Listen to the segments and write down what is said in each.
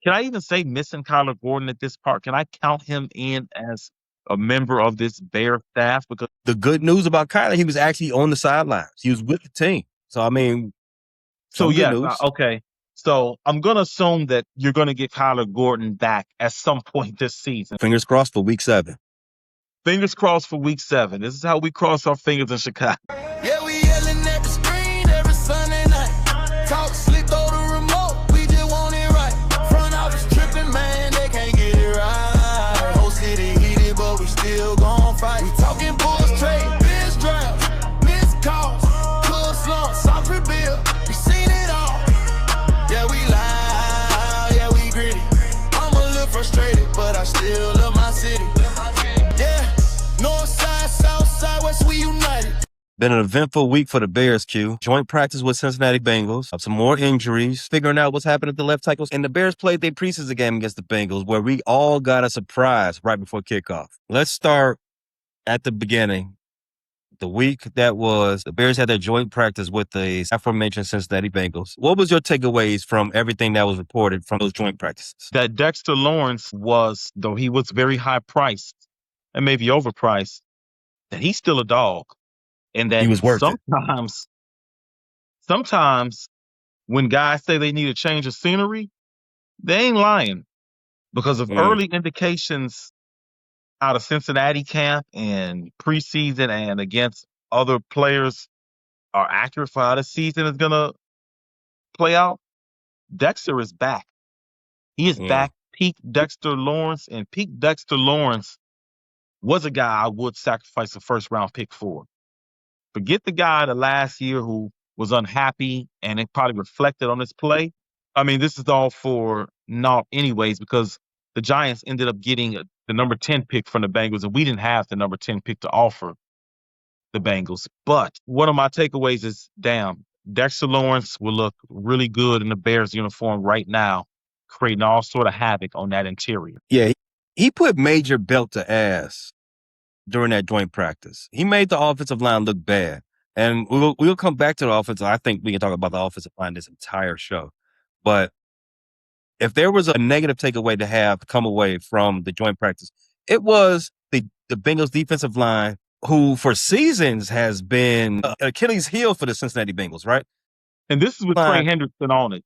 can I even say missing Kyler Gordon at this part? Can I count him in as a member of this Bear staff? Because The good news about Kyler, he was actually on the sidelines. He was with the team. So, I mean, so some good yeah, news. okay. So I'm gonna assume that you're gonna get Kyler Gordon back at some point this season. Fingers crossed for week 7. Fingers crossed for week 7. This is how we cross our fingers in Chicago. Yeah, we yelling at the screen every Sunday night. Talk slick, throw the remote, we just want it right. Front office tripping, man, they can't get it right. Whole city heated, but we still gon' fight. We talking Bulls trade, biz drafts, missed calls, club slump, soft rebuild. We seen it all. Yeah, we loud, yeah, we gritty. I'm a little frustrated, but I still love my city. Yeah, north side, south side, west, we united. Been an eventful week for the Bears, Q. Joint practice with Cincinnati Bengals. Some more injuries. Figuring out what's happening at the left tackles. And the Bears played their preseason game against the Bengals, where we all got a surprise right before kickoff. Let's start at the beginning. The week that was, the Bears had their joint practice with the aforementioned Cincinnati Bengals. What was your takeaways from everything that was reported from those joint practices? That Dexter Lawrence was, though he was very high priced and maybe overpriced, that he's still a dog. And that He was worth it. sometimes when guys say they need a change of scenery, they ain't lying because of early indications out of Cincinnati camp and preseason and against other players are accurate for how the season is going to play out. Dexter is back. He is back peak Dexter Lawrence, and peak Dexter Lawrence was a guy I would sacrifice a first round pick for. Forget the guy the last year who was unhappy and it probably reflected on his play. I mean, this is all for naught anyways, because the Giants ended up getting the number 10 pick from the Bengals, and we didn't have the number 10 pick to offer the Bengals. But one of my takeaways is, damn, Dexter Lawrence will look really good in the Bears uniform right now, creating all sort of havoc on that interior. Yeah, he put major belt to ass during that joint practice. He made the offensive line look bad. And we'll come back to the offensive. I think we can talk about the offensive line this entire show. But if there was a negative takeaway to have come away from the joint practice, it was the Bengals defensive line, who for seasons has been an Achilles heel for the Cincinnati Bengals, right? And this is with Trey Hendrickson on it.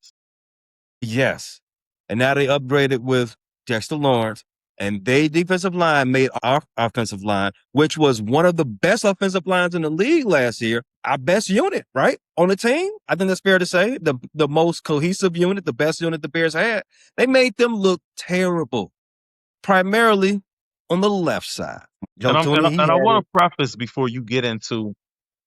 Yes. And now they upgraded with Dexter Lawrence, and they defensive line made our offensive line, which was one of the best offensive lines in the league last year, our best unit, right? On the team. I think that's fair to say. The most cohesive unit, the best unit the Bears had. They made them look terrible, primarily on the left side. And I want to preface before you get into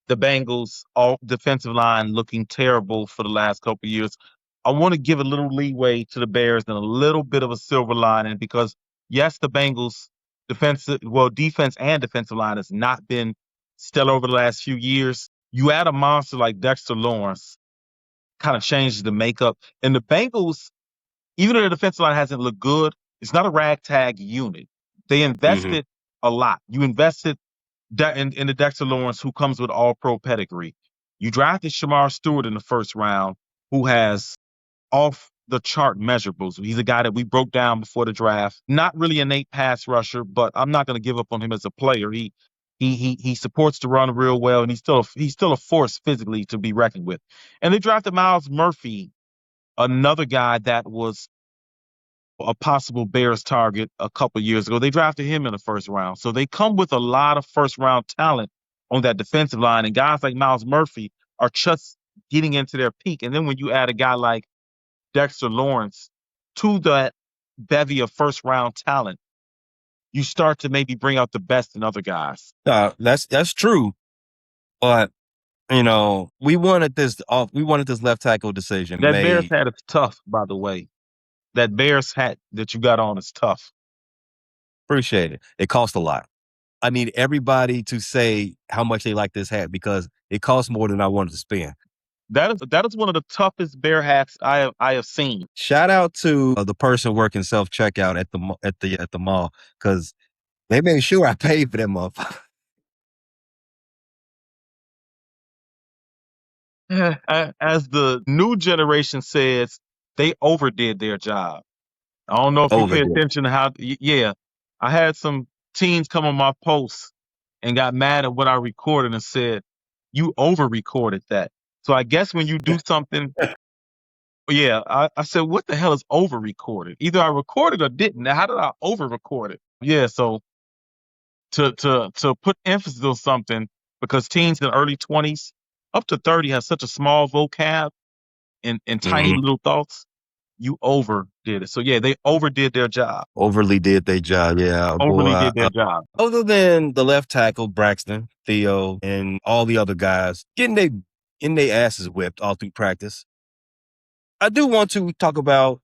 the Bengals' all defensive line looking terrible for the last couple of years. I want to give a little leeway to the Bears and a little bit of a silver lining because, yes, the Bengals' defense and defensive line has not been stellar over the last few years. You add a monster like Dexter Lawrence, kind of changes the makeup. And the Bengals, even though the defensive line hasn't looked good, it's not a ragtag unit. They invested a lot. You invested in the Dexter Lawrence, who comes with all-pro pedigree. You drafted Shamar Stewart in the first round, who has off-the-chart measurables. He's a guy that we broke down before the draft. Not really an innate pass rusher, but I'm not going to give up on him as a player. He supports the run real well, and he's still a force physically to be reckoned with. And they drafted Myles Murphy, another guy that was a possible Bears target a couple years ago. They drafted him in the first round. So they come with a lot of first-round talent on that defensive line, and guys like Myles Murphy are just getting into their peak. And then when you add a guy like Dexter Lawrence to that bevy of first-round talent, you start to maybe bring out the best in other guys. That's true, but we wanted this left tackle decision. That Bears hat is tough, by the way. That Bears hat that you got on is tough. Appreciate it. It cost a lot. I need everybody to say how much they like this hat because it costs more than I wanted to spend. That is one of the toughest Bear hats I have seen. Shout out to the person working self checkout at the mall because they made sure I paid for that motherfucker. As the new generation says, they overdid their job. I don't know if you pay Overdid. attention to how. Yeah, I had some teens come on my posts and got mad at what I recorded and said, "You over recorded that." So I guess when you do something, yeah, I said, "What the hell is over recorded? Either I recorded or didn't. Now, how did I over record it?" Yeah, so to put emphasis on something because teens in the early 20s up to 30 have such a small vocab and tiny Mhm. little thoughts. You overdid it. So yeah, they overdid their job. Overly did their job. Yeah, boy. Overly did their job. Other than the left tackle, Braxton, Theo, and all the other guys getting their asses whipped all through practice, I do want to talk about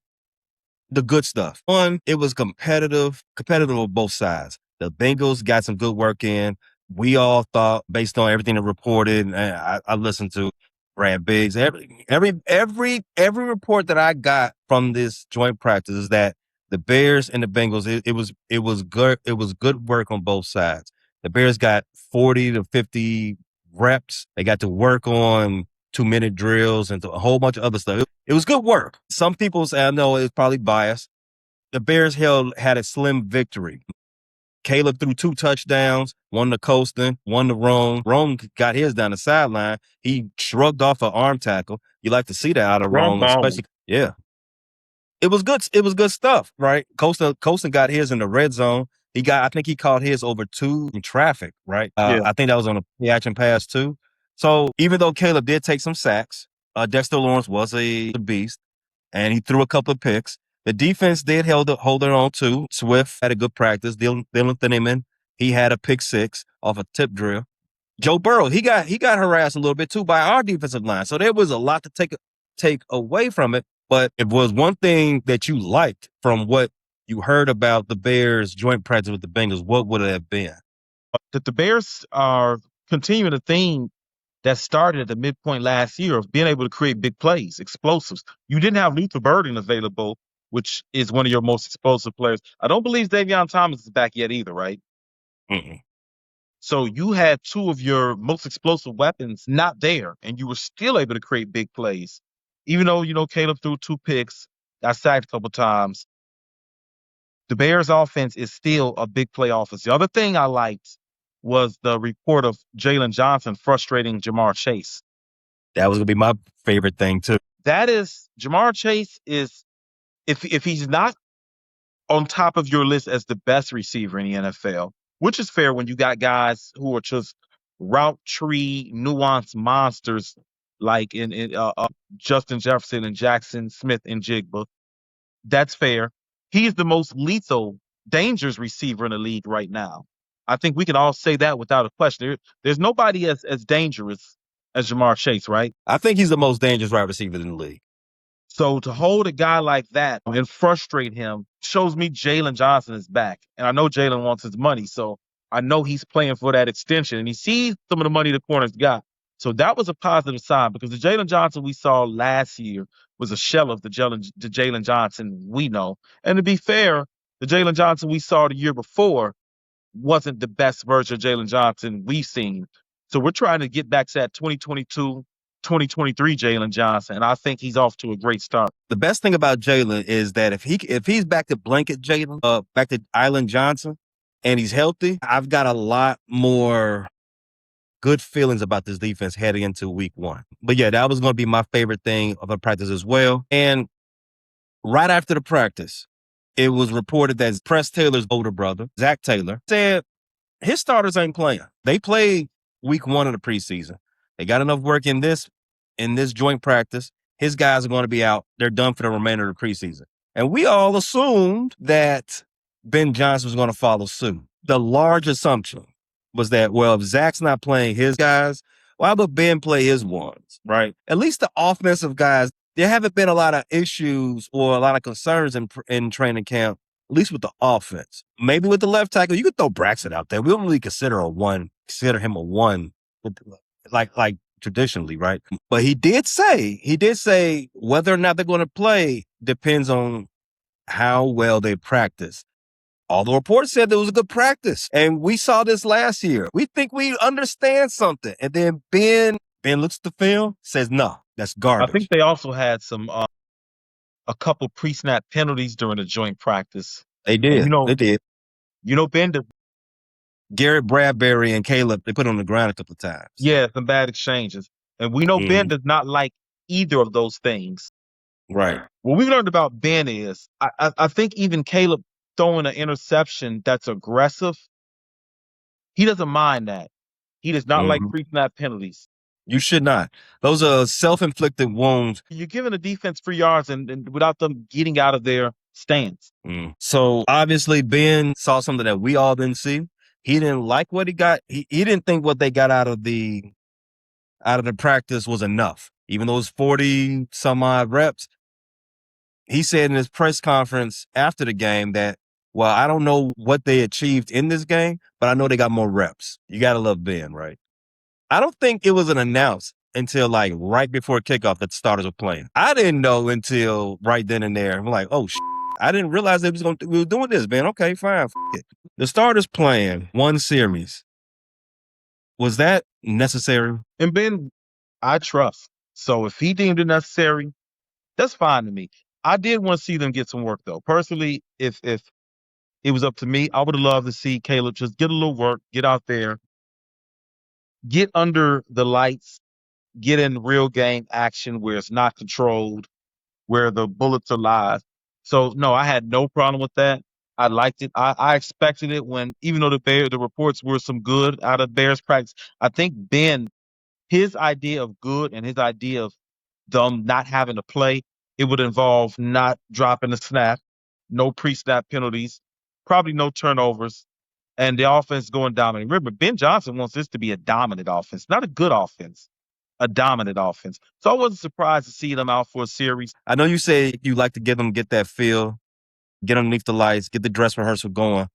the good stuff. One, it was competitive on both sides. The Bengals got some good work in. We all thought, based on everything that reported, and I listened to Brad Biggs. Every report that I got from this joint practice is that the Bears and the Bengals, it was good. It was good work on both sides. The Bears got 40 to 50 reps. They got to work on 2-minute drills and a whole bunch of other stuff. It was good work. Some people say, I know it's probably biased. The Bears had a slim victory. Caleb threw 2 touchdowns, one to Colston, one to Rome. Rome got his down the sideline. He shrugged off an arm tackle. You like to see that out of Wrong Rome, ball. especially, yeah. It was good. It was good stuff, right? Colston got his in the red zone. I think he caught his over 2 in traffic, right? Yeah. I think that was on a play action pass too. So even though Caleb did take some sacks, Dexter Lawrence was a beast, and he threw a couple of picks. The defense did hold it on too. Swift had a good practice. Dylan Thieneman, he had a pick 6 off a tip drill. Joe Burrow, he got harassed a little bit too by our defensive line. So there was a lot to take away from it. But it was one thing that you liked from what you heard about the Bears joint practice with the Bengals. What would it have been? That the Bears are continuing a theme that started at the midpoint last year of being able to create big plays, explosives. You didn't have Luther Burden available, which is one of your most explosive players. I don't believe Davion Thomas is back yet either, right? Mm-mm. So you had 2 of your most explosive weapons not there, and you were still able to create big plays. Even though, Caleb threw 2 picks, got sacked a couple times. The Bears offense is still a big play offense. The other thing I liked was the report of Jalen Johnson frustrating Jamar Chase. That was going to be my favorite thing too. That is, Jamar Chase is, if he's not on top of your list as the best receiver in the NFL, which is fair when you got guys who are just route tree nuance monsters like in Justin Jefferson and Jackson Smith and Jigba. That's fair. He's the most lethal, dangerous receiver in the league right now. I think we can all say that without a question. There's nobody as dangerous as Jamar Chase, right? I think he's the most dangerous wide receiver in the league. So to hold a guy like that and frustrate him shows me Jalen Johnson is back. And I know Jalen wants his money, so I know he's playing for that extension, and he sees some of the money the corners got. So that was a positive sign because the Jalen Johnson we saw last year was a shell of the Jalen Johnson we know. And to be fair, the Jalen Johnson we saw the year before wasn't the best version of Jalen Johnson we've seen. So we're trying to get back to that 2022 2023 Jalen Johnson, and I think he's off to a great start. The best thing about Jalen is that if he's back to blanket Jalen, back to Island Johnson, and he's healthy, I've got a lot more good feelings about this defense heading into week 1. But yeah, that was going to be my favorite thing of the practice as well. And right after the practice, it was reported that Press Taylor's older brother, Zach Taylor, said his starters ain't playing. They played week 1 of the preseason. They got enough work in this joint practice. His guys are going to be out. They're done for the remainder of the preseason. And we all assumed that Ben Johnson was going to follow suit. The large assumption was that, well, if Zach's not playing his guys, why would Ben play his ones, right? At least the offensive guys, there haven't been a lot of issues or a lot of concerns in training camp, at least with the offense. Maybe with the left tackle, you could throw Braxton out there. We don't really consider him a one, like traditionally, right? But he did say whether or not they're going to play depends on how well they practice. All the reports said there was a good practice, and we saw this last year. We think we understand something, and then Ben looks at the film, says, "No, that's garbage." I think they also had some a couple pre-snap penalties during the joint practice. They And did. They did. Ben, Garrett Bradbury and Caleb, they put on the ground a couple of times. yeah, some bad exchanges. And we know Ben does not like either of those things. Right. What we learned about Ben is I think even Caleb throwing an interception that's aggressive, he doesn't mind that. He does not like pre-snap penalties. You should not. Those are self-inflicted wounds. You're giving the defense 3 yards and without them getting out of their stance. So obviously Ben saw something that we all didn't see. He didn't like what he got. He didn't think what they got out of the practice was enough. Even those 40 some odd reps. He said in his press conference after the game that, well, I don't know what they achieved in this game, but I know they got more reps. You got to love Ben, right? I don't think it was an announced until like right before kickoff that the starters were playing. I didn't know until right then and there. I'm like, oh, I didn't realize we were doing this, man. Okay, fine. It. The starters playing one series. Was that necessary? And Ben, I trust. So if he deemed it necessary, that's fine to me. I did want to see them get some work though. Personally, if it was up to me, I would have loved to see Caleb just get a little work, get out there, get under the lights, get in real game action where it's not controlled, where the bullets are live. So no, I had no problem with that. I liked it. I expected it when, even though the reports were some good out of Bears practice, I think Ben, his idea of good and his idea of them not having to play, it would involve not dropping a snap, no pre-snap penalties, probably no turnovers, and the offense going dominant. Remember, Ben Johnson wants this to be a dominant offense, not a good offense, a dominant offense. So I wasn't surprised to see them out for a series. I know you say you like to get that feel, get underneath the lights, get the dress rehearsal going.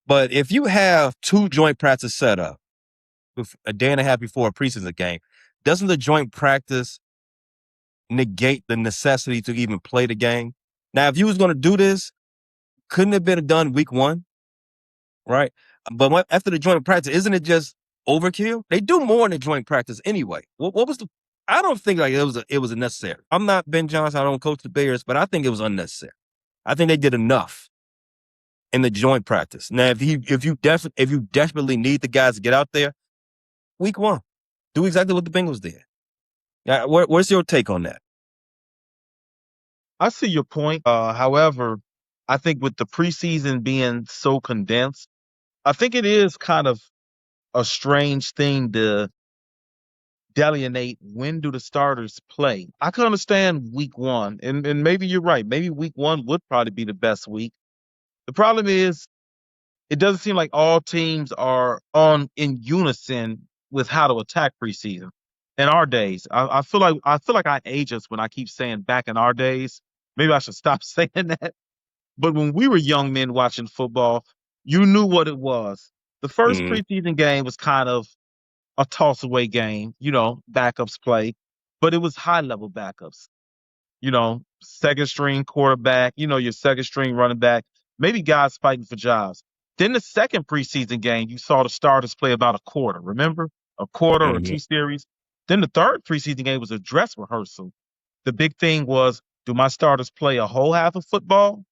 But if you have 2 joint practice set up with a day and a half before a preseason game, doesn't the joint practice negate the necessity to even play the game? Now, if you was going to do this, couldn't it have been done week 1? Right? But after the joint practice, isn't it just overkill? They do more in the joint practice anyway. What was the? I don't think like it was unnecessary. I'm not Ben Johnson. I don't coach the Bears, but I think it was unnecessary. I think they did enough in the joint practice. Now, if you desperately need the guys to get out there, week 1, do exactly what the Bengals did. Yeah, what's your take on that? I see your point. However, I think with the preseason being so condensed, I think it is kind of a strange thing to delineate when do the starters play. I can understand week 1, and maybe you're right. Maybe week 1 would probably be the best week. The problem is it doesn't seem like all teams are in unison with how to attack preseason. In our days, I feel like I age us when I keep saying back in our days. Maybe I should stop saying that. But when we were young men watching football, you knew what it was. The first preseason game was kind of a toss away game, backups play, but it was high level backups. Second string quarterback, your second string running back, maybe guys fighting for jobs. Then the second preseason game, you saw the starters play about a quarter, remember? A quarter or 2 series. Then the third preseason game was a dress rehearsal. The big thing was, do my starters play a whole half of football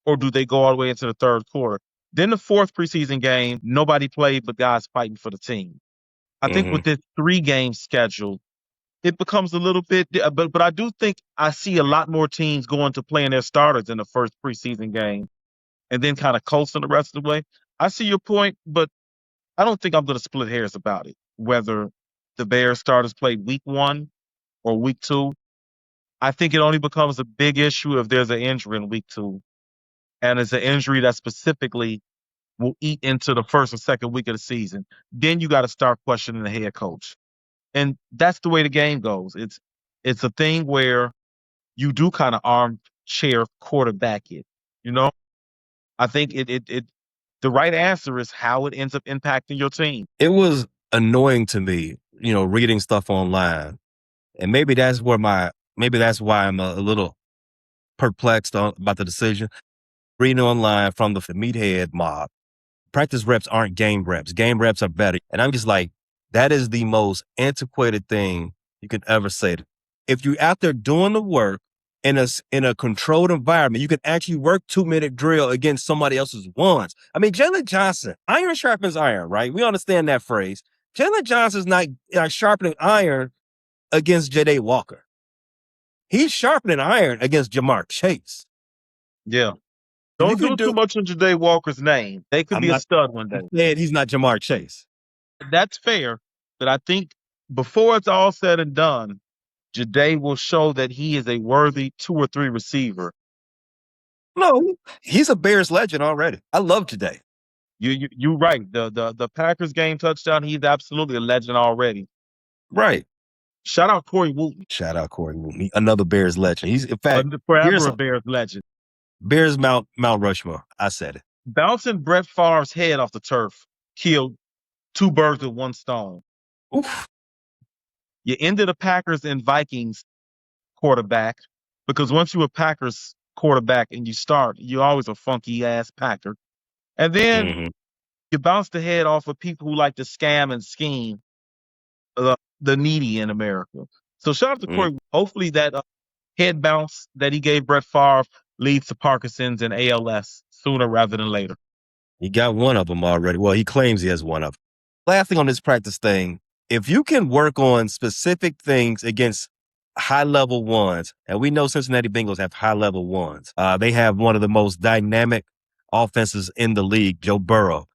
or do they go all the way into the third quarter? Then the fourth preseason game, nobody played but guys fighting for the team. I think with this 3-game schedule, it becomes a little bit, but I do think I see a lot more teams going to playing their starters in the first preseason game and then kind of coasting the rest of the way. I see your point, but I don't think I'm going to split hairs about it, whether the Bears starters play week 1 or week 2. I think it only becomes a big issue if there's an injury in week 2. And it's an injury that specifically will eat into the first or second week of the season. Then you got to start questioning the head coach. And that's the way the game goes. It's a thing where you do kind of armchair quarterback it. I think the right answer is how it ends up impacting your team. It was annoying to me, reading stuff online. And maybe that's why I'm a little perplexed about the decision. Reading online from the meathead mob, practice reps aren't game reps. Game reps are better. And I'm just like, that is the most antiquated thing you could ever say. If you're out there doing the work, in a controlled environment, you can actually work 2-minute drill against somebody else's ones. I mean, Jalen Johnson, iron sharpens iron, right? We understand that phrase. Jalen Johnson's not sharpening iron against Ja'Day Walker. He's sharpening iron against Jamar Chase. Yeah. Don't do too much on Ja'Day Walker's name. They could be a stud one day. Saying he's not Jamar Chase. That's fair, but I think before it's all said and done, Ja'Day will show that he is a worthy 2 or 3 receiver. No, he's a Bears legend already. I love Ja'Day. You're right. The Packers game touchdown, he's absolutely a legend already. Right. Shout out Corey Wooten. Shout out Corey Wooten. Another Bears legend. He's, in fact, forever a Bears legend. Bears Mount Rushmore. I said it. Bouncing Brett Favre's head off the turf killed 2 birds with 1 stone. Oof. You ended the Packers and Vikings quarterback because once you're a Packers quarterback and you start, you're always a funky ass Packer. And then you bounce the head off of people who like to scam and scheme the needy in America. So shout out to Corey. Hopefully that head bounce that he gave Brett Favre leads to Parkinson's and ALS sooner rather than later. He got one of them already. Well, he claims he has one of them. Last thing on this practice thing, if you can work on specific things against high-level ones, and we know Cincinnati Bengals have high-level ones. They have one of the most dynamic offenses in the league, Joe Burrow,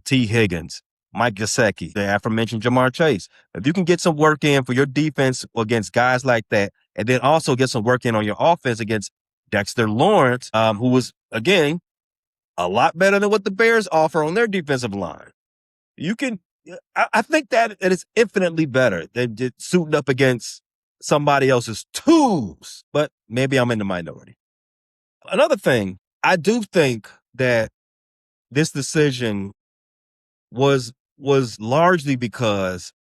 T. Higgins, Mike Gesicki, the aforementioned Jamar Chase. If you can get some work in for your defense against guys like that, and then also get some work in on your offense against Dexter Lawrence, who was, again, a lot better than what the Bears offer on their defensive line. You can, I think that it is infinitely better than just suiting up against somebody else's tools, but maybe I'm in the minority. Another thing, I do think that this decision was largely because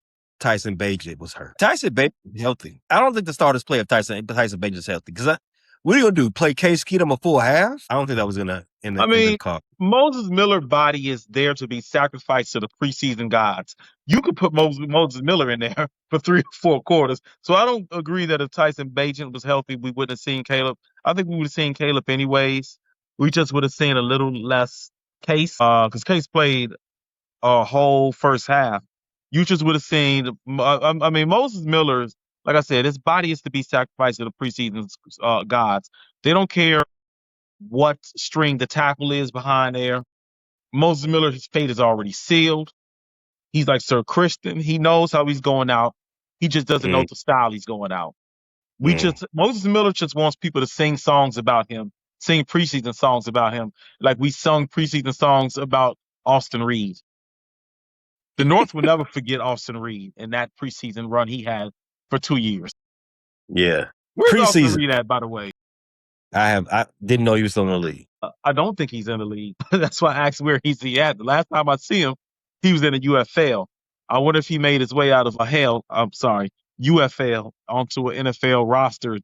Tyson Bagent was hurt. Tyson Bagent is healthy. I don't think the starters play if Tyson Bagent is healthy. Because what are you going to do? Play Case Keenum a full half? I don't think that was going to end the call. Moses Miller's body is there to be sacrificed to the preseason gods. You could put Moses Miller in there for 3 or 4 quarters. So I don't agree that if Tyson Bagent was healthy, we wouldn't have seen Caleb. I think we would have seen Caleb anyways. We just would have seen a little less Case because Case played a whole first half. You just would have seen, Moses Miller's, like I said, his body is to be sacrificed to the preseason gods. They don't care what string the tackle is behind there. Moses Miller, his fate is already sealed. He's like Sir Christian. He knows how he's going out. He just doesn't know the style he's going out. Moses Miller just wants people to sing songs about him, sing preseason songs about him, like we sung preseason songs about Austin Reed. The North will never forget Austin Reed and that preseason run he had for 2 years. Yeah. Where's Austin Reed at, by the way? I didn't know he was still in the league. I don't think he's in the league. That's why I asked where he's at. The last time I see him, he was in a UFL. I wonder if he made his way out of UFL onto an NFL roster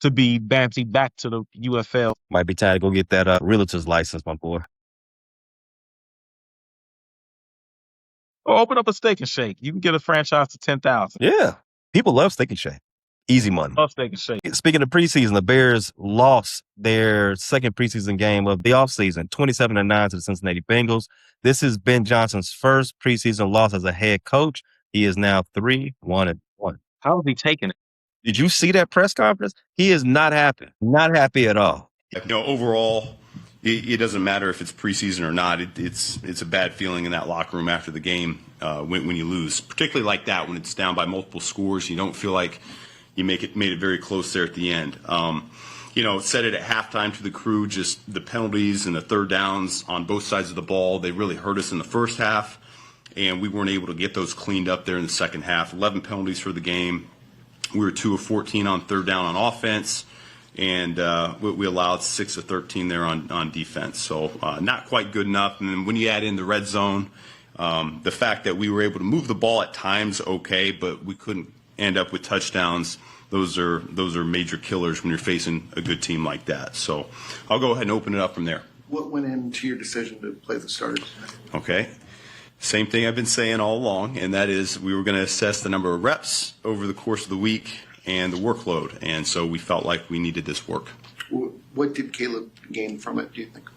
to be bantied back to the UFL. Might be time to go get that realtor's license, my boy. Or open up a Steak and Shake. You can get a franchise to 10,000. Yeah. People love Steak and Shake. Easy money. Love Steak and Shake. Speaking of preseason, the Bears lost their second preseason game of the offseason, 27-9 to the Cincinnati Bengals. This is Ben Johnson's first preseason loss as a head coach. He is now 3-1-1. How is he taking it? Did you see that press conference? He is not happy. Not happy at all. Overall, it doesn't matter if it's preseason or not. It's a bad feeling in that locker room after the game when you lose, particularly like that when it's down by multiple scores. You don't feel like you made it very close there at the end. Said it at halftime to the crew, just the penalties and the third downs on both sides of the ball, they really hurt us in the first half, and we weren't able to get those cleaned up there in the second half. 11 penalties for the game. We were 2 of 14 on third down on offense, and we allowed 6 of 13 there on defense. So not quite good enough. And then when you add in the red zone, the fact that we were able to move the ball at times, okay, but we couldn't end up with touchdowns. Those are major killers when you're facing a good team like that. So I'll go ahead and open it up from there. What went into your decision to play the starters? Okay. Same thing I've been saying all along, and that is we were going to assess the number of reps over the course of the week. and the workload. And so we felt like we needed this work. What did Caleb gain from it, do you think?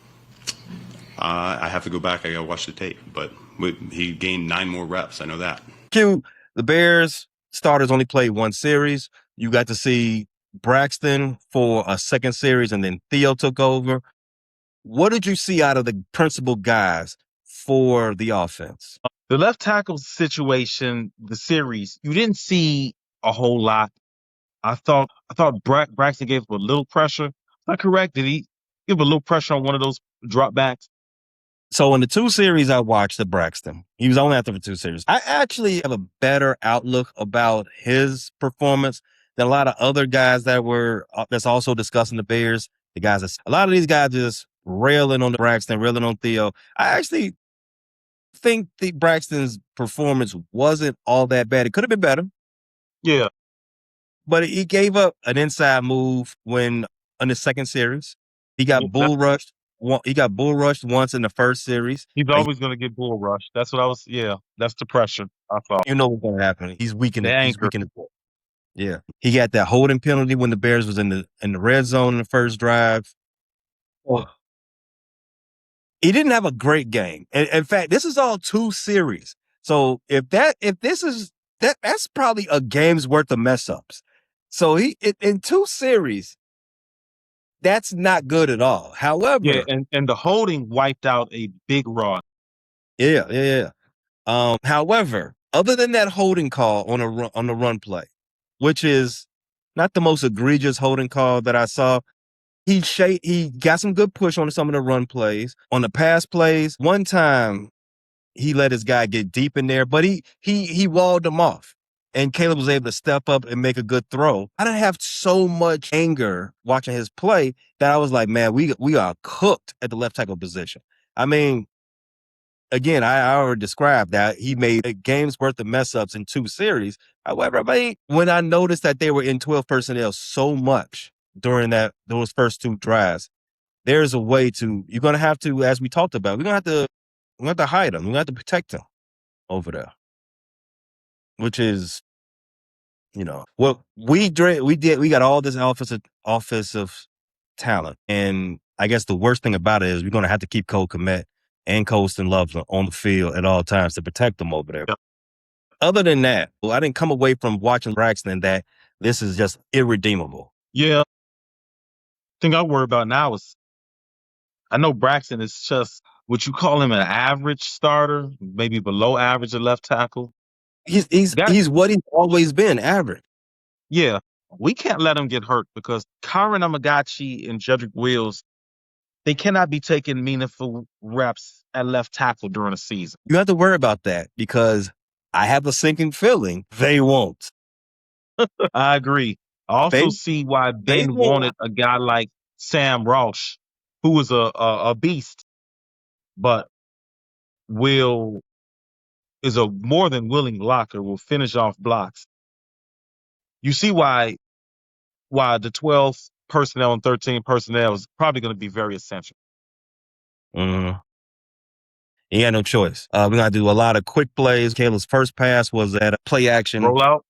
I have to go back. I got to watch the tape. But he gained 9 more reps. I know that. Q, the Bears starters only played one series. You got to see Braxton for a second series, and then Theo took over. What did you see out of the principal guys for the offense? The left tackle situation, the series, you didn't see a whole lot. I thought Braxton gave a little pressure. Is that correct? Did he give a little pressure on one of those dropbacks? So in the 2 series I watched at Braxton, he was only out there for 2 series. I actually have a better outlook about his performance than a lot of other guys that's also discussing the Bears. A lot of these guys just railing on Braxton, railing on Theo. I actually think the Braxton's performance wasn't all that bad. It could have been better. Yeah. But he gave up an inside move in the second series. He got bull rushed. He got bull rushed once in the first series. He's always going to get bull rushed. That's what that's the pressure, I thought. You know what's going to happen. He's weakening. The anger. Yeah. He got that holding penalty when the Bears was in the red zone in the first drive. Oh. He didn't have a great game. In fact, this is all 2 series. So that's probably a game's worth of mess ups. So in 2 series, that's not good at all. However, and the holding wiped out a big run. Yeah. However, other than that holding call on the run play, which is not the most egregious holding call that I saw, he got some good push on some of the run plays. On the pass plays, one time he let his guy get deep in there, but he walled him off. And Caleb was able to step up and make a good throw. I didn't have so much anger watching his play that I was like, man, we are cooked at the left tackle position. I mean, again, I already described that he made a game's worth of mess ups in 2 series. However, when I noticed that they were in 12 personnel so much during those first 2 drives, there's a way you're going to have to, as we talked about, we're going to have to hide them. We're going to have to protect them over there. Which is, what we got all this offensive talent. And I guess the worst thing about it is we're going to have to keep Cole Kmet and Colston Love on the field at all times to protect them over there. Yep. Other than that, I didn't come away from watching Braxton that this is just irredeemable. Yeah. The thing I worry about now is I know Braxton is just, would you call him an average starter, maybe below average at left tackle? He's what he's always been, average. Yeah. We can't let him get hurt because Kyron Amagachi and Jedrick Wills, they cannot be taking meaningful reps at left tackle during a season. You have to worry about that because I have a sinking feeling they won't. I agree. I also see why Ben wanted a guy like Sam Roush, who was a beast, but is a more than willing blocker, will finish off blocks. You see why the 12 personnel and 13 personnel is probably going to be very essential. Mm-hmm. He had no choice. We're going to do a lot of quick plays. Caleb's first pass was at a play action. Rollout?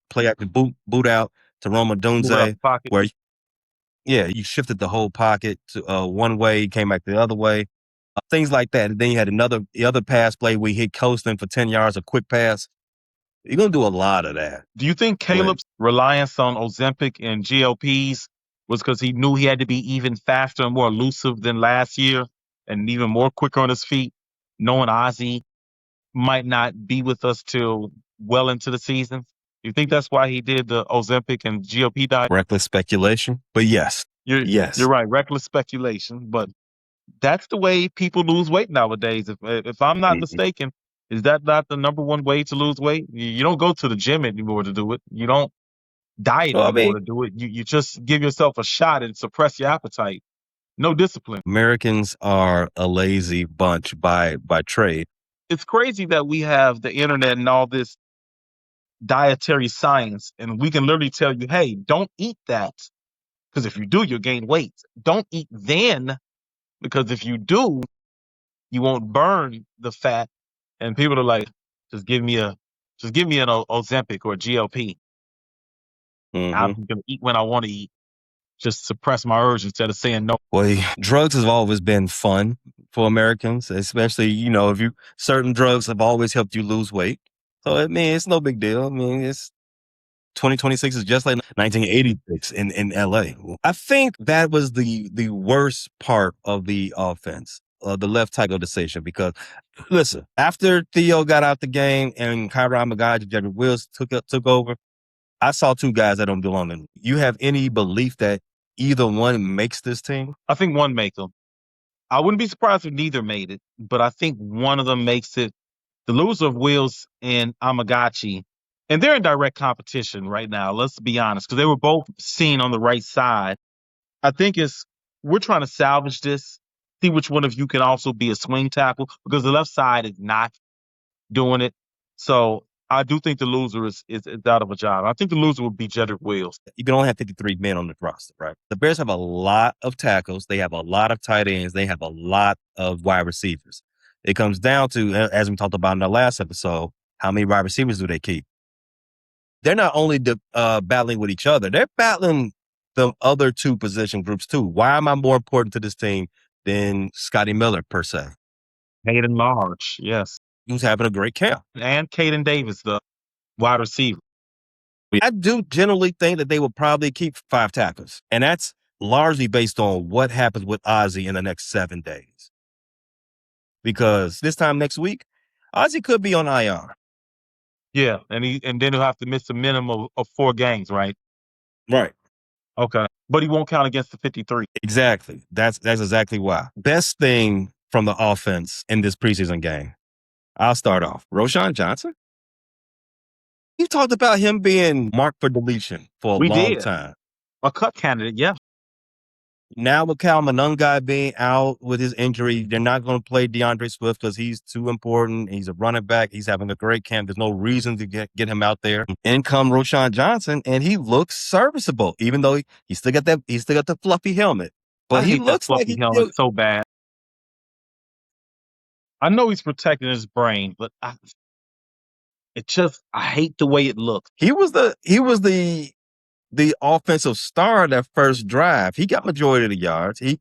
Play action boot out to Roma Dunze. Where, you shifted the whole pocket to one way, came back the other way. Things like that. And then you had the other pass play where he hit Colston for 10 yards, a quick pass. You're going to do a lot of that. Do you think Caleb's reliance on Ozempic and GLPs was because he knew he had to be even faster and more elusive than last year and even more quicker on his feet, knowing Ozzie might not be with us till well into the season? Do you think that's why he did the Ozempic and GLP diet? Reckless speculation, but yes. You're right, reckless speculation, but that's the way people lose weight nowadays. If I'm not mistaken, is that not the number one way to lose weight? You don't go to the gym anymore to do it. You don't diet anymore to do it. You just give yourself a shot and suppress your appetite. No discipline. Americans are a lazy bunch by trade. It's crazy that we have the internet and all this dietary science, and we can literally tell you, hey, don't eat that, because if you do, you'll gain weight. Don't eat then, because if you do, you won't burn the fat. And people are like, just give me an Ozempic or a GLP. I'm going to eat when I want to eat. Just suppress my urge instead of saying no. Well, drugs have always been fun for Americans, especially, if certain drugs have always helped you lose weight. So, I mean, it's no big deal. I mean, it's 2026 is just like 1986 in LA. I think that was the worst part of the offense, the left tackle decision, because listen, after Theo got out the game and Kyron McGuire, Jerry Wills took over, I saw two guys that don't belong in. You have any belief that either one makes this team? I think one make them. I wouldn't be surprised if neither made it, but I think one of them makes it. The loser of Wills and Amagachi, and they're in direct competition right now. Let's be honest, because they were both seen on the right side. I think we're trying to salvage this, see which one of you can also be a swing tackle, because the left side is not doing it. So I do think the loser is out of a job. I think the loser would be Jedrick Wills. You can only have 53 men on the roster, right? The Bears have a lot of tackles. They have a lot of tight ends. They have a lot of wide receivers. It comes down to, as we talked about in the last episode, how many wide receivers do they keep? They're not only battling with each other, they're battling the other two position groups too. Why am I more important to this team than Scotty Miller, per se? Hayden Large, yes. Who's having a great camp. And Caden Davis, the wide receiver. I do generally think that they will probably keep 5 tackles. And that's largely based on what happens with Ozzie in the next 7 days. Because this time next week, Ozzie could be on IR. Yeah, and then he'll have to miss a minimum of 4 games, right? Right. Okay. But he won't count against the 53. Exactly. That's exactly why. Best thing from the offense in this preseason game. I'll start off. Roschon Johnson. You talked about him being marked for deletion for a long time. A cut candidate, yeah. Now with Cal Monungai being out with his injury, they're not going to play DeAndre Swift because he's too important. He's a running back. He's having a great camp. There's no reason to get him out there. In come Roschon Johnson, and he looks serviceable, even though he still got the fluffy helmet. But he looks like he's so bad. I know he's protecting his brain, but I hate the way it looks. He was the offensive star that first drive. He got majority of the yards. He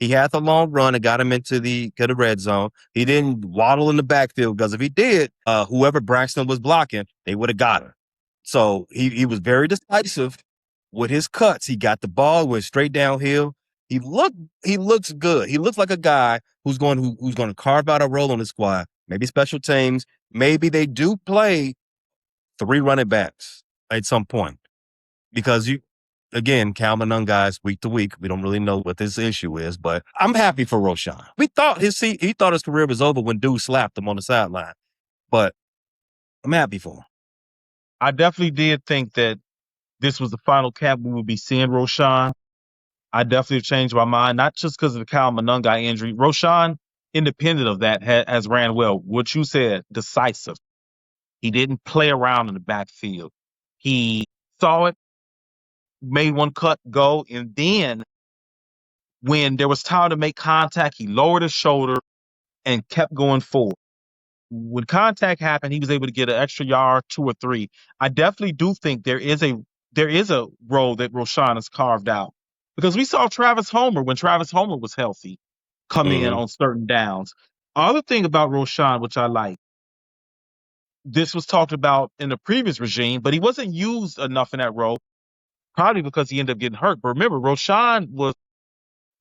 had the long run and got him into the red zone. He didn't waddle in the backfield, because if he did, whoever Braxton was blocking, they would have got him. So he was very decisive with his cuts. He got the ball, went straight downhill. He looks good. He looks like a guy who's going to carve out a role on the squad. Maybe special teams. Maybe they do play 3 running backs at some point. Because Cal Monungai's week to week. We don't really know what this issue is, but I'm happy for Roschon. He thought his career was over when dude slapped him on the sideline, but I'm happy for him. I definitely did think that this was the final camp we would be seeing Roschon. I definitely changed my mind, not just because of the Cal Monungai injury. Roschon, independent of that, has ran well. What you said, decisive. He didn't play around in the backfield. He saw it, made one cut, go, and then when there was time to make contact, he lowered his shoulder and kept going forward. When contact happened, he was able to get an extra yard, 2 or 3. I definitely do think there is a role that Roschon has carved out, because we saw Travis Homer when Travis Homer was healthy come in on certain downs. Other thing about Roschon, which I like, this was talked about in the previous regime, but he wasn't used enough in that role, probably because he ended up getting hurt. But remember, Roschon was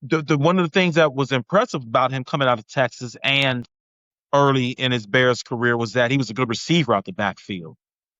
the one of the things that was impressive about him coming out of Texas and early in his Bears career was that he was a good receiver out the backfield.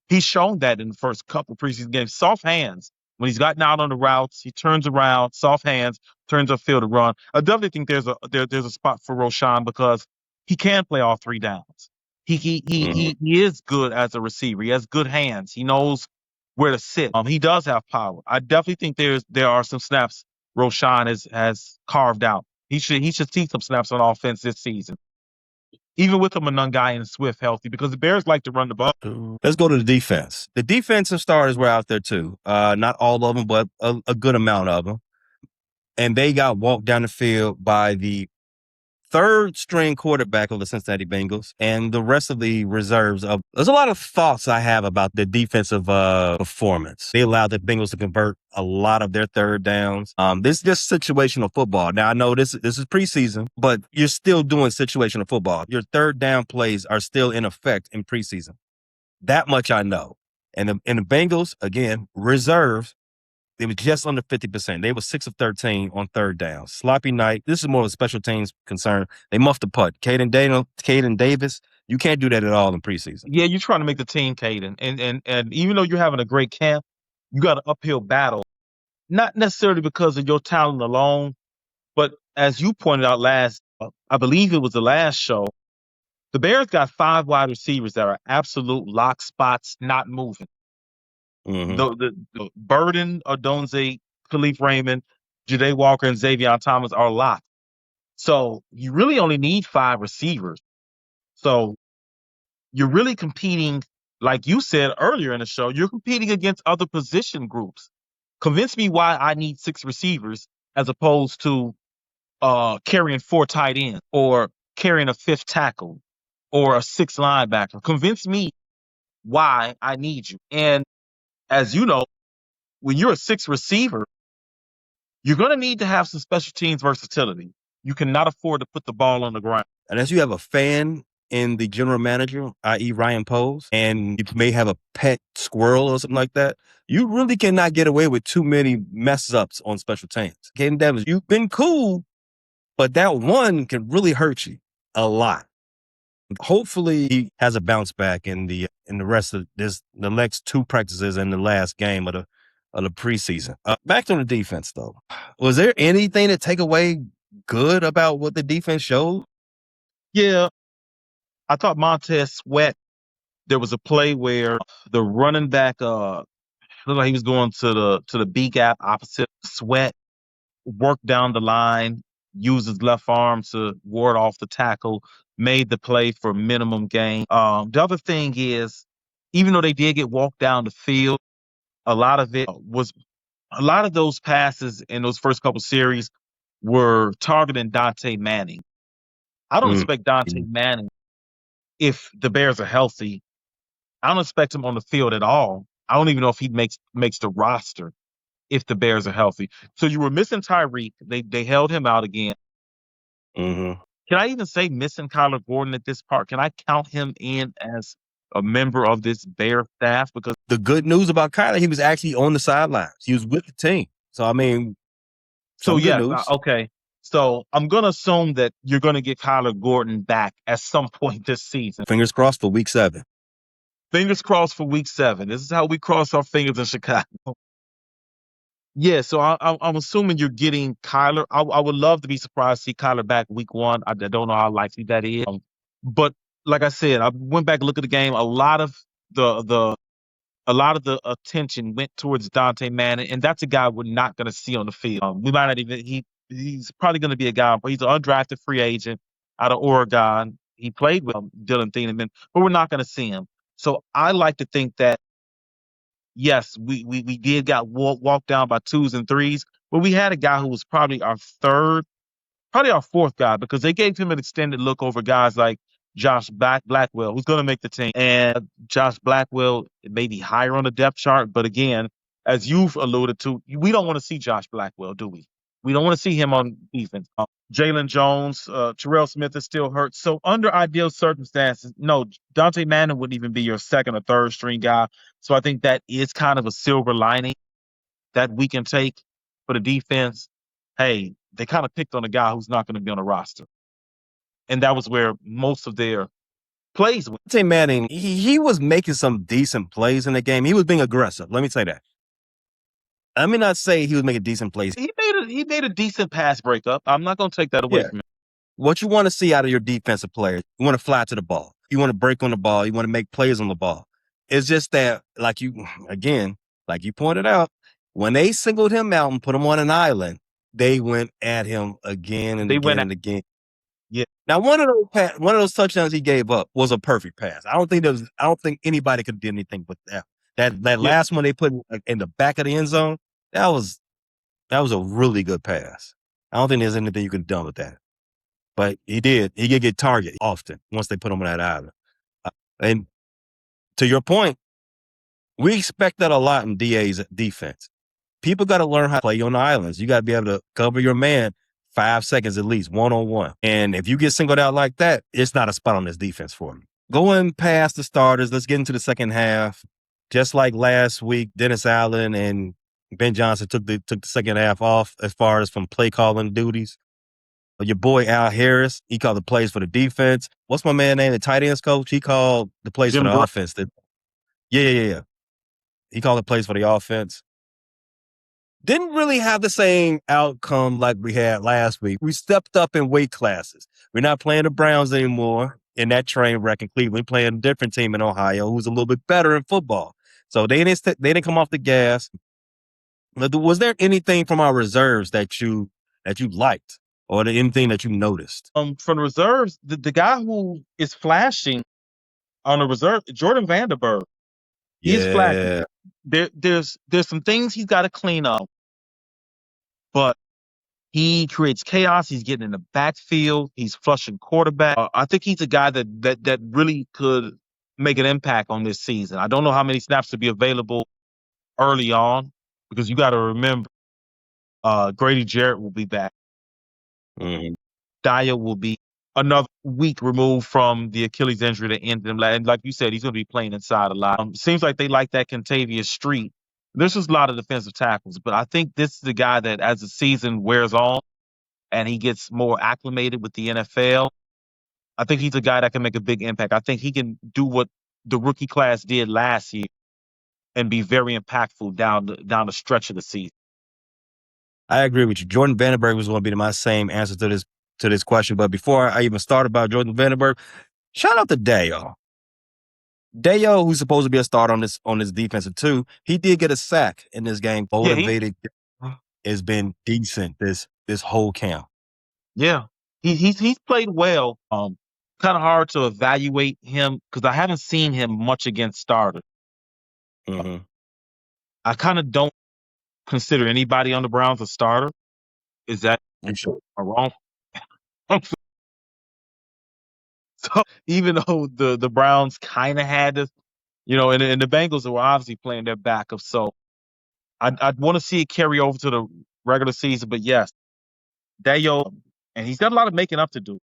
He's shown that in the first couple preseason games. Soft hands. When he's gotten out on the routes, he turns around, soft hands, turns upfield to run. I definitely think there's a spot for Roschon because he can play all 3 downs. He is good as a receiver. He has good hands. He knows where to sit. He does have power. I definitely think there are some snaps Roschon has carved out. He should see some snaps on offense this season, even with the Monungai and Swift healthy, because the Bears like to run the ball. Let's go to the defense. The defensive starters were out there too. Not all of them, but a good amount of them. And they got walked down the field by the third string quarterback of the Cincinnati Bengals, and the rest of the reserves. There's a lot of thoughts I have about the defensive performance. They allowed the Bengals to convert a lot of their third downs. This is just situational football. Now I know this is preseason, but you're still doing situational football. Your third down plays are still in effect in preseason. That much I know. And the Bengals, again, reserves, they were just under 50%. They were 6 of 13 on third down. Sloppy night. This is more of a special teams concern. They muffed the putt. Caden Davis, you can't do that at all in preseason. Yeah, you're trying to make the team, Caden. And even though you're having a great camp, you got an uphill battle. Not necessarily because of your talent alone, but as you pointed out I believe it was the last show, the Bears got 5 wide receivers that are absolute lock spots, not moving. Mm-hmm. The Burden, Odunze, Khalif Raymond, Jade Walker, and Xavier Thomas are locked. So you really only need 5 receivers. So you're really competing, like you said earlier in the show, you're competing against other position groups. Convince me why I need 6 receivers as opposed to carrying 4 tight ends or carrying a 5th tackle or a 6th linebacker. Convince me why I need you. And as you know, when you're a 6th receiver, you're going to need to have some special teams versatility. You cannot afford to put the ball on the ground. Unless you have a fan in the general manager, i.e. Ryan Poles, and you may have a pet squirrel or something like that, you really cannot get away with too many mess ups on special teams. Caden Davis, you've been cool, but that one can really hurt you a lot. Hopefully he has a bounce back in the rest of the next 2 practices and the last game of the preseason. Back to the defense though. Was there anything to take away good about what the defense showed? Yeah, I thought Montez Sweat, there was a play where the running back looked like he was going to the B gap opposite. Sweat worked down the line, used his left arm to ward off the tackle, made the play for minimum gain. The other thing is, even though they did get walked down the field, a lot of those passes in those first couple series were targeting Dante Manning. I don't expect Dante Manning, if the Bears are healthy, I don't expect him on the field at all. I don't even know if he makes the roster if the Bears are healthy. So you were missing Tyreek. They held him out again. Mm-hmm. Can I even say missing Kyler Gordon at this part? Can I count him in as a member of this Bear staff? Because the good news about Kyler, he was actually on the sidelines. He was with the team. So, I mean, good news. Okay. So I'm going to assume that you're going to get Kyler Gordon back at some point this season. Fingers crossed for week 7. Fingers crossed for week 7. This is how we cross our fingers in Chicago. Yeah, so I'm assuming you're getting Kyler. I would love to be surprised to see Kyler back week 1. I don't know how likely that is. But like I said, I went back and looked at the game. A lot of the attention went towards Dante Manning, and that's a guy we're not going to see on the field. We might not even. He's probably going to be a guy, but he's an undrafted free agent out of Oregon. He played with Dylan Thieneman, but we're not going to see him. So I like to think that, yes, we did got walked down by 2s and 3s, but we had a guy who was probably our 4th guy, because they gave him an extended look over guys like Josh Blackwell, who's going to make the team. And Josh Blackwell may be higher on the depth chart, but again, as you've alluded to, we don't want to see Josh Blackwell, do we? We don't want to see him on defense. Jalen Jones, Terrell Smith is still hurt. So under ideal circumstances, no, Dante Manning wouldn't even be your 2nd or 3rd string guy. So I think that is kind of a silver lining that we can take for the defense. Hey, they kind of picked on a guy who's not going to be on the roster. And that was where most of their plays went. Dante Manning, he was making some decent plays in the game. He was being aggressive. Let me say that. Let me not say he was making decent plays. He made a decent pass breakup. I'm not going to take that away from him. What you want to see out of your defensive players, you want to fly to the ball. You want to break on the ball. You want to make plays on the ball. It's just that, like you pointed out, when they singled him out and put him on an island, they went at him again and again. Yeah. Now, one of those touchdowns he gave up was a perfect pass. I don't think anybody could do anything with that. That last one they put in the back of the end zone, that was a really good pass. I don't think there's anything you can do with that. but he did get targeted often once they put him on that island. And to your point, we expect that a lot in DA's defense. People got to learn how to play on the islands. You got to be able to cover your man 5 seconds at least, one-on-one. And if you get singled out like that, it's not a spot on this defense for me. Going past the starters, let's get into the second half. Just like last week, Dennis Allen and Ben Johnson took the second half off as far as from play calling duties. Your boy Al Harris, he called the plays for the defense. What's my man name? The tight ends coach? He called the plays for the offense. Yeah. He called the plays for the offense. Didn't really have the same outcome like we had last week. We stepped up in weight classes. We're not playing the Browns anymore in that train wreck in Cleveland, playing a different team in Ohio who's a little bit better in football. So they didn't come off the gas. Was there anything from our reserves that you liked, or anything that you noticed? From the reserves, the guy who is flashing on the reserve, Jordan Vanderberg, he is flashing. There's some things he's got to clean up, but he creates chaos. He's getting in the backfield. He's flushing quarterback. I think he's a guy that really could make an impact on this season. I don't know how many snaps will be available early on, because you got to remember, Grady Jarrett will be back. Mm-hmm. Dyer will be another week removed from the Achilles injury that ended him. And like you said, he's going to be playing inside a lot. Seems like they like that Contavious Street. There's just a lot of defensive tackles, but I think this is the guy that, as the season wears on and he gets more acclimated with the NFL, I think he's a guy that can make a big impact. I think he can do what the rookie class did last year and be very impactful down the stretch of the season. I agree with you. Jordan Vandenberg was going to be my same answer to this question. But before I even start about Jordan Vandenberg, shout out to Dayo. Dayo, who's supposed to be a starter on this defensive too, he did get a sack in this game. Motivated, has been decent this whole camp. Yeah, he's played well. Kind of hard to evaluate him because I haven't seen him much against starters. Mm-hmm. I kind of don't consider anybody on the Browns a starter. Is that wrong? So even though the Browns kind of had this, and the Bengals were obviously playing their backup, so I'd want to see it carry over to the regular season. But yes, Dayo, and he's got a lot of making up to do.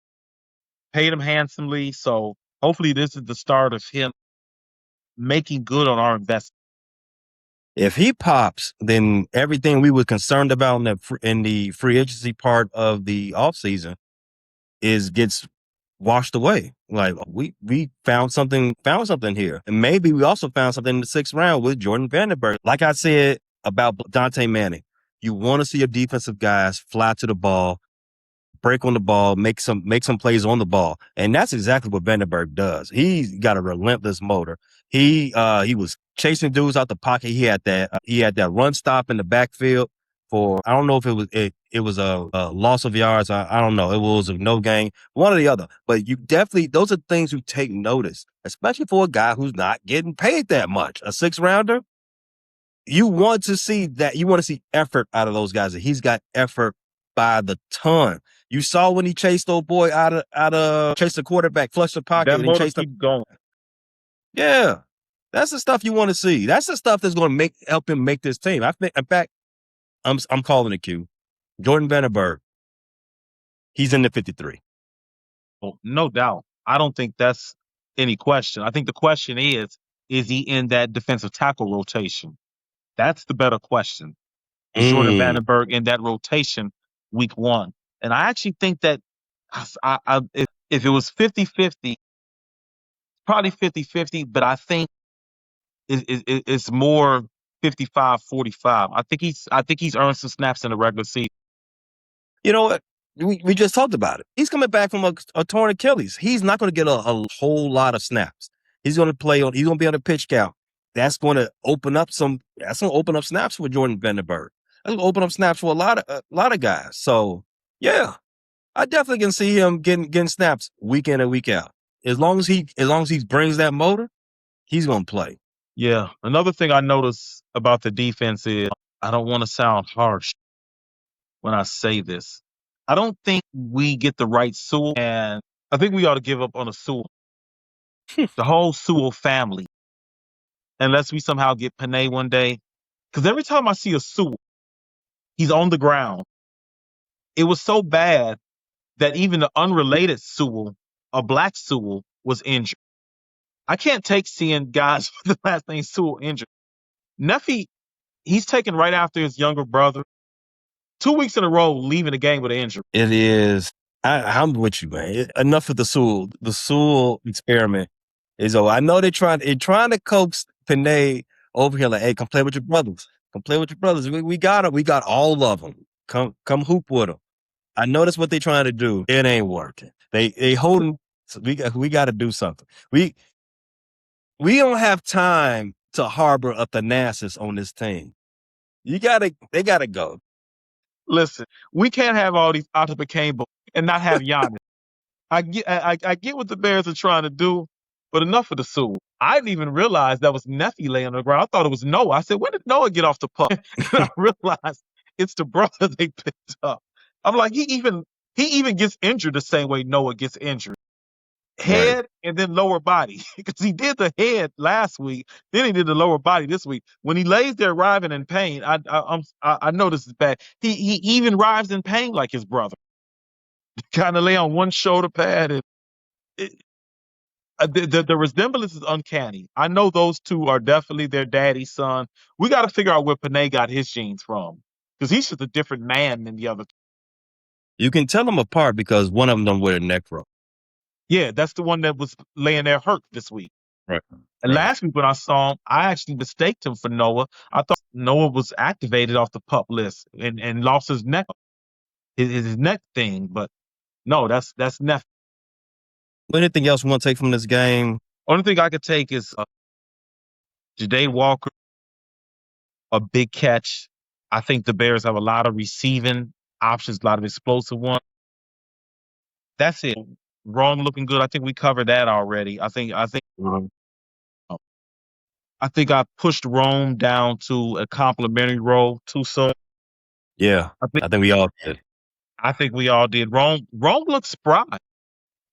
Paid him handsomely, so hopefully this is the start of him making good on our investment. If he pops, then everything we were concerned about in the free agency part of the offseason gets washed away. Like we found something here. And maybe we also found something in the 6th round with Jordan Vandenberg. Like I said about Dante Manning, you want to see your defensive guys fly to the ball, break on the ball, make some plays on the ball. And that's exactly what Vandenberg does. He's got a relentless motor. He was chasing dudes out the pocket. He had that run stop in the backfield for, I don't know if it was a loss of yards. I don't know. It was a no gain, one or the other. But you definitely, those are things you take notice, especially for a guy who's not getting paid that much. A 6th rounder, you want to see that. You want to see effort out of those guys. He's got effort by the ton. You saw when he chased old boy chased the quarterback, flushed the pocket, and chased him going. Yeah, that's the stuff you want to see. That's the stuff that's going to help him make this team. I think, in fact, I'm calling it Q. Jordan Vandenberg, he's in the 53. Oh, no doubt. I don't think that's any question. I think the question is he in that defensive tackle rotation? That's the better question. Is Jordan Vandenberg in that rotation week 1? And I actually think that if it was 50-50, probably 50-50, but I think it's more 55-45. I think he's earned some snaps in the regular season. You know what? We just talked about it. He's coming back from a torn Achilles. He's not going to get a whole lot of snaps. He's going to he's going to be on the pitch count. That's going to open up snaps for Jordan Vandenberg. That's going to open up snaps for a lot of guys. So yeah, I definitely can see him getting snaps week in and week out. As long as he brings that motor, he's going to play. Yeah. Another thing I notice about the defense is, I don't want to sound harsh when I say this, I don't think we get the right Sewell, and I think we ought to give up on a Sewell, the whole Sewell family, unless we somehow get Panay one day. Because every time I see a Sewell, he's on the ground. It was so bad that even the unrelated Sewell, a black Sewell, was injured. I can't take seeing guys with the last name Sewell injured. Neffy, he's taken right after his younger brother. 2 weeks in a row leaving the game with an injury. It is. I'm with you, man. Enough of the Sewell. The Sewell experiment is over. I know they're trying to coax Panay over here like, hey, come play with your brothers. Come play with your brothers. We got them. We got all of them. Come hoop with them. I know that's what they're trying to do. It ain't working. They holding. So we got to do something. We don't have time to harbor a Thanasis on this team. They gotta go. Listen, we can't have all these Otto Campbell and not have Giannis. I get what the Bears are trying to do, but enough of the Sewell. I didn't even realize that was Neffy laying on the ground. I thought it was Noah. I said, when did Noah get off the puck? And I realized it's the brother they picked up. I'm like, he even gets injured the same way Noah gets injured. Head Right. and then lower body. Because he did the head last week, then he did the lower body this week. When he lays there writhing in pain, I know this is bad. He even writhes in pain like his brother. Kind of lay on one shoulder pad and the resemblance is uncanny. I know those two are definitely their daddy's son. We got to figure out where Panay got his genes from, because he's just a different man than the other. You can tell them apart because one of them don't wear a neck rope. Yeah, that's the one that was laying there hurt this week. Right. And last week when I saw him, I actually mistaked him for Noah. I thought Noah was activated off the pup list and lost his neck, his neck thing. But no, that's Neff. Anything else we want to take from this game? Only thing I could take is Ja'Day Walker, a big catch. I think the Bears have a lot of receiving options, a lot of explosive ones. That's it. Wrong looking good. I think we covered that already. I think I pushed Rome down to a complimentary role too soon. Yeah, I think we all did. I think we all did. Rome looks spry.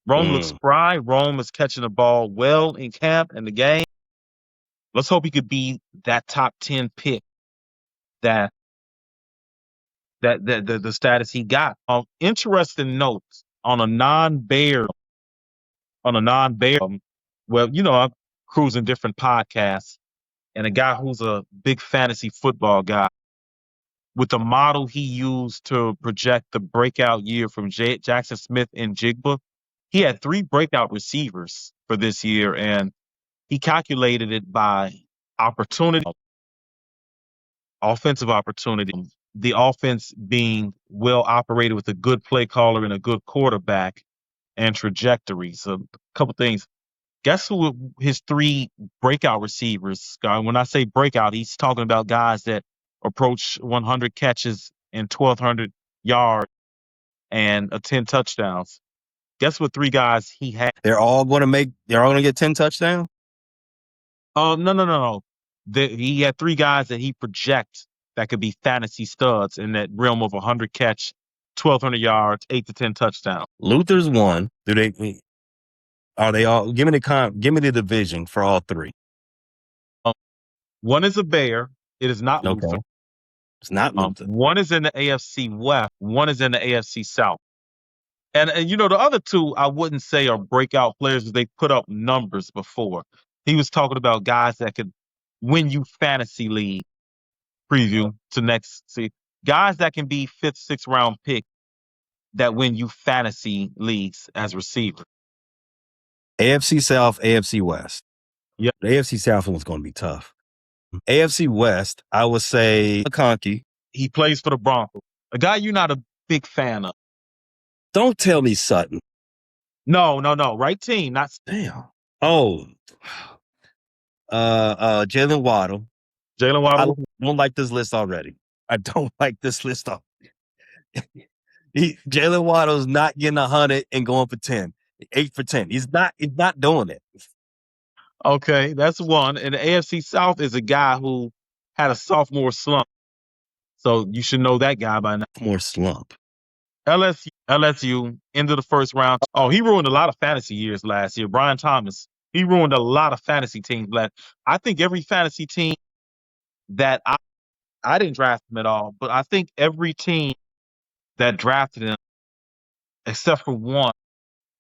Rome looks spry. Rome is catching the ball well in camp and the game. Let's hope he could be that top 10 pick that the status he got. Interesting notes on a non-Bear. Well, I'm cruising different podcasts, and a guy who's a big fantasy football guy, with the model he used to project the breakout year from Jackson Smith and Jigba, he had 3 breakout receivers for this year, and he calculated it by opportunity, offensive opportunity, the offense being well operated with a good play caller and a good quarterback, and trajectory. So a couple things. Guess who his 3 breakout receivers? When I say breakout, he's talking about guys that approach 100 catches and 1,200 yards and 10 touchdowns. Guess what 3 guys he had? They're all going to get 10 touchdowns? No. He had 3 guys that he projects that could be fantasy studs in that realm of 100 catch, 1,200 yards, 8 to 10 touchdowns. Luther's one. Are they all? Give me the division for all 3. One is a Bear. It is not Okay. Luther. It's not Luther. One is in the AFC West. One is in the AFC South. And the other 2 I wouldn't say are breakout players because they put up numbers before. He was talking about guys that could win you fantasy league. Preview to next. See, guys that can be 5th, 6th round pick that win you fantasy leagues as receiver. AFC South, AFC West. Yep. The AFC South one's going to be tough. AFC West, I would say McConkey. He plays for the Broncos. A guy you're not a big fan of. Don't tell me Sutton. No. Right team, not. Damn. Oh. Jalen Waddle. Jalen Waddle. I don't like this list already. I don't like this list already. Jalen Waddle's not getting 100 and going for 10. 8 for 10. He's not doing it. Okay, that's one. And the AFC South is a guy who had a sophomore slump. So you should know that guy by now. More slump. LSU into the first round. Oh, he ruined a lot of fantasy years last year. Brian Thomas, he ruined a lot of fantasy teams. I think every fantasy team that I didn't draft him at all, but I think every team that drafted him, except for one,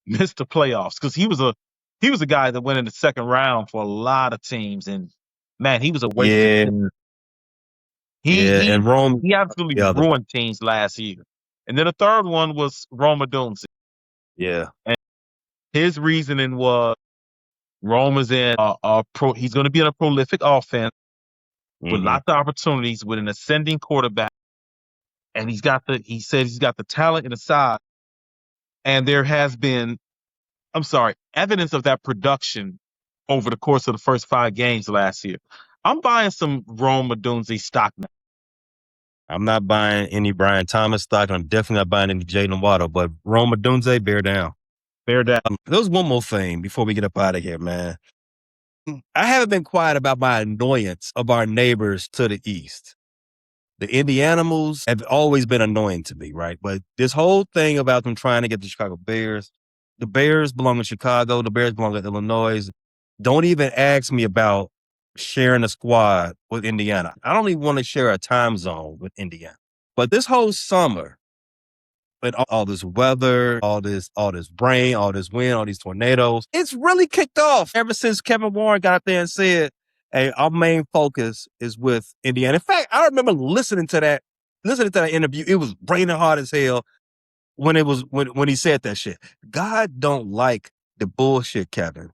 missed the playoffs because he was a guy that went in the second round for a lot of teams, and man, he was a waste. Yeah, He yeah, he and Rome, he absolutely the other. ruined teams last year. And then the third one was Roma Dunze. Yeah. And his reasoning was Roma's in he's going to be in a prolific offense with Mm-hmm. lots of opportunities with an ascending quarterback. And he said he's got the talent and the size. And there has been, evidence of that production over the course of the first 5 games last year. I'm buying some Roma Dunze stock now. I'm not buying any Brian Thomas stock. I'm definitely not buying any Jalen Waddle, but Rome Odunze, bear down. Bear down. There's one more thing before we get up out of here, man. I haven't been quiet about my annoyance of our neighbors to the east. The Indianimals have always been annoying to me, right? But this whole thing about them trying to get the Chicago Bears, the Bears belong in Chicago, the Bears belong in Illinois. Don't even ask me about sharing a squad with Indiana. I don't even want to share a time zone with Indiana. But this whole summer, with all this weather, all this rain, all this wind, all these tornadoes, it's really kicked off ever since Kevin Warren got up there and said, hey, our main focus is with Indiana. In fact, I remember listening to that interview. It was raining hard as hell when he said that shit. God don't like the bullshit, Kevin.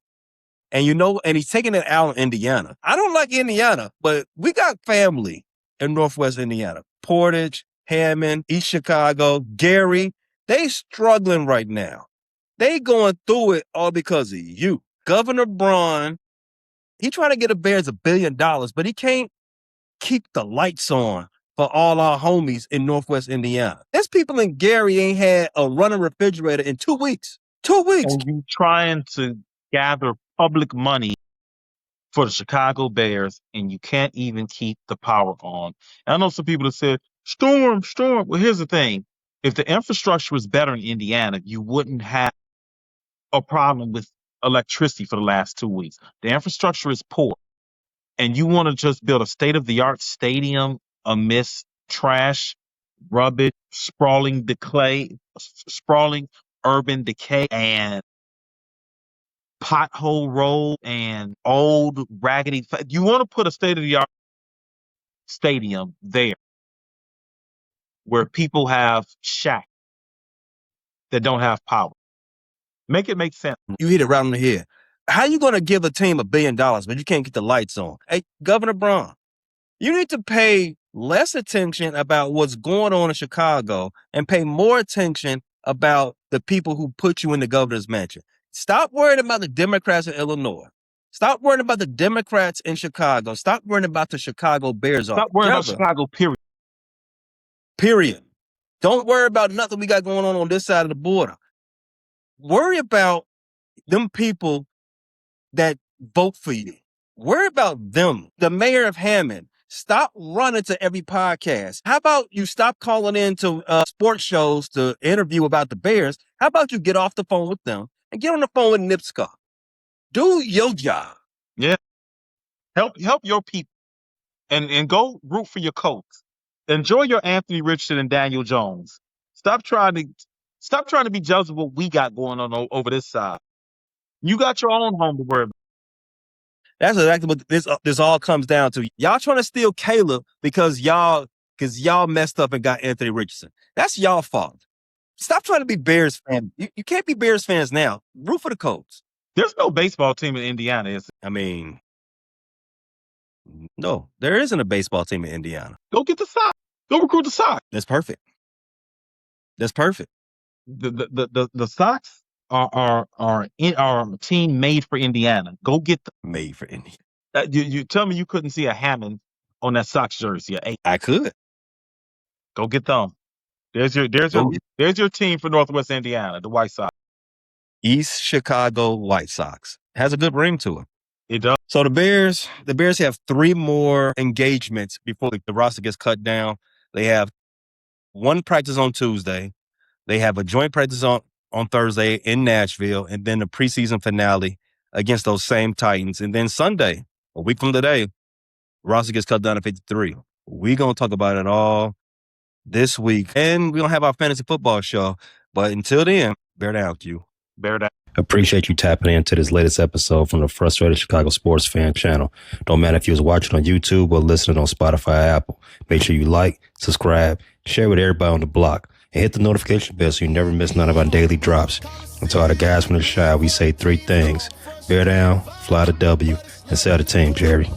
And he's taking it out in Indiana. I don't like Indiana, but we got family in Northwest Indiana. Portage, Hammond, East Chicago, Gary, they struggling right now. They going through it all because of you. Governor Braun, he trying to get the Bears $1 billion, but he can't keep the lights on for all our homies in Northwest Indiana. There's people in Gary ain't had a running refrigerator in 2 weeks. 2 weeks. And you trying to gather public money for the Chicago Bears, and you can't even keep the power on. And I know some people that said, storm. Well, here's the thing. If the infrastructure was better in Indiana, you wouldn't have a problem with electricity for the last 2 weeks. The infrastructure is poor. And you want to just build a state-of-the-art stadium amidst trash, rubbish, sprawling urban decay, and pothole road and old raggedy. You want to put a state-of-the-art stadium there where people have shacks that don't have power. Make it make sense. You hit it right on the head. How you going to give a team $1 billion, but you can't get the lights on? Hey, Governor Braun, you need to pay less attention about what's going on in Chicago and pay more attention about the people who put you in the governor's mansion. Stop worrying about the Democrats in Illinois. Stop worrying about the Democrats in Chicago. Stop worrying about the Chicago Bears. Stop worrying about Chicago, period. Period. Don't worry about nothing we got going on this side of the border. Worry about them people that vote for you. Worry about them. The mayor of Hammond. Stop running to every podcast. How about you stop calling into sports shows to interview about the Bears? How about you get off the phone with them and get on the phone with Nip Scott? Do your job. Yeah. Help your people. And go root for your Colts. Enjoy your Anthony Richardson and Daniel Jones. Stop trying to be jealous of what we got going on over this side. You got your own home to worry about. That's exactly what this all comes down to. Y'all trying to steal Caleb because y'all messed up and got Anthony Richardson. That's y'all fault. Stop trying to be Bears fans. You can't be Bears fans now. Root for the Colts. There's no baseball team in Indiana, is there? I mean, no, there isn't a baseball team in Indiana. Go get the Sox. Go recruit the Sox. That's perfect. That's perfect. The Sox are a team made for Indiana. Go get them. Made for Indiana. You tell me you couldn't see a Hammond on that Sox jersey. I could. Go get them. There's your team for Northwest Indiana, the White Sox. East Chicago White Sox. Has a good ring to it. It does. So the Bears have 3 more engagements before the roster gets cut down. They have one practice on Tuesday, They have a joint practice on Thursday in Nashville, and then the preseason finale against those same Titans. And then Sunday, a week from today, roster gets cut down to 53. We're going to talk about it all this week. And we're going to have our fantasy football show. But until then, bear down, Q. Bear down. Appreciate you tapping into this latest episode from the Frustrated Chicago Sports Fan channel. Don't matter if you was watching on YouTube or listening on Spotify or Apple. Make sure you like, subscribe, share with everybody on the block, and hit the notification bell so you never miss none of our daily drops. And to all the guys from the shy, we say 3 things. Bear down, fly the W, and sell the team, Jerry.